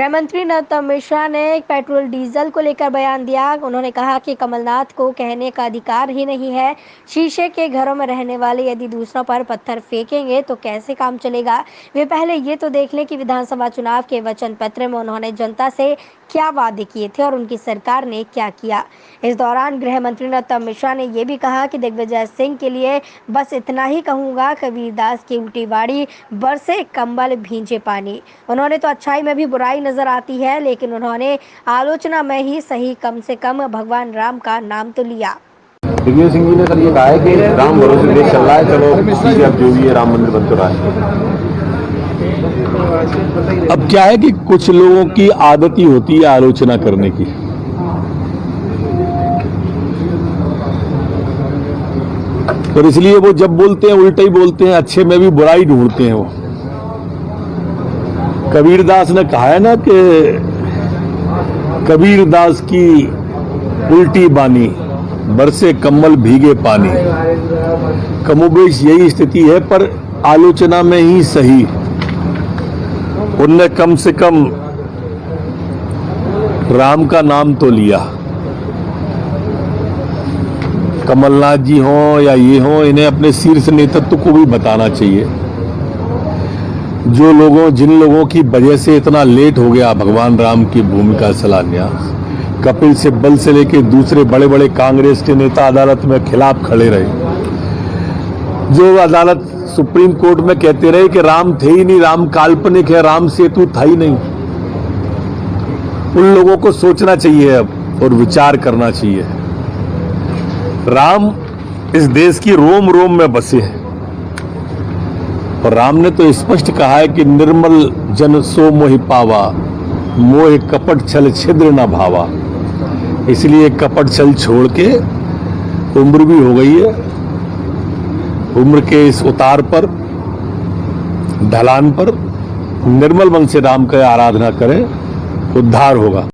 गृह मंत्री नरोत्तम मिश्रा ने पेट्रोल डीजल को लेकर बयान दिया। उन्होंने कहा कि कमलनाथ को कहने का अधिकार ही नहीं है। शीशे के घरों में रहने वाले यदि दूसरों पर पत्थर फेंकेंगे तो कैसे काम चलेगा। वे पहले ये तो देख लें कि विधानसभा चुनाव के वचन पत्र में उन्होंने जनता से क्या वादे किए थे और उनकी सरकार ने क्या किया। इस दौरान गृह मंत्री नरोत्तम मिश्रा ने यह भी कहा कि दिग्विजय सिंह के लिए बस इतना ही कहूँगा, कबीरदास की उल्टी बाड़ी, बरसे कंबल भींचे पानी। उन्होंने तो अच्छाई में भी बुराई नजर आती है, लेकिन उन्होंने आलोचना में ही सही कम से कम भगवान राम का नाम तो लिया। दिग्विजय सिंह जी ने सर ये कहा है कि राम भरोसे देश चल रहा है, चलो ठीक है, अब जो भी है राम मंदिर बन तो रहा है। अब क्या है कि कुछ लोगों की आदत ही होती है आलोचना करने की। और इसलिए वो जब बोलते हैं उल्टा ही बोलते हैं, अच्छे में भी बुराई ढूंढते हैं। वो कबीरदास ने कहा है ना कि कबीरदास की उल्टी बानी, बरसे कम्बल भीगे पानी। कमोबेश यही स्थिति है, पर आलोचना में ही सही। उनने कम से कम राम का नाम तो लिया। कमलनाथ जी हों या ये हों, इन्हें अपने शीर्ष नेतृत्व को भी बताना चाहिए। जिन लोगों की वजह से इतना लेट हो गया भगवान राम की भूमिका शिलान्यास, कपिल सिब्बल से लेकर दूसरे बड़े बड़े कांग्रेस के नेता अदालत में खिलाफ खड़े रहे। जो अदालत सुप्रीम कोर्ट में कहते रहे कि राम थे ही नहीं, राम काल्पनिक है, राम सेतु था ही नहीं। उन लोगों को सोचना चाहिए अब और विचार करना चाहिए। राम इस देश की रोम रोम में बसे हैं और राम ने तो स्पष्ट कहा है कि निर्मल जन सो मोहि पावा, मोह कपट छल छिद्र न भावा। इसलिए कपट छल छोड़ के, उम्र भी हो गई है, उम्र के इस उतार पर, ढलान पर निर्मल मन से राम की आराधना करें, उद्धार होगा।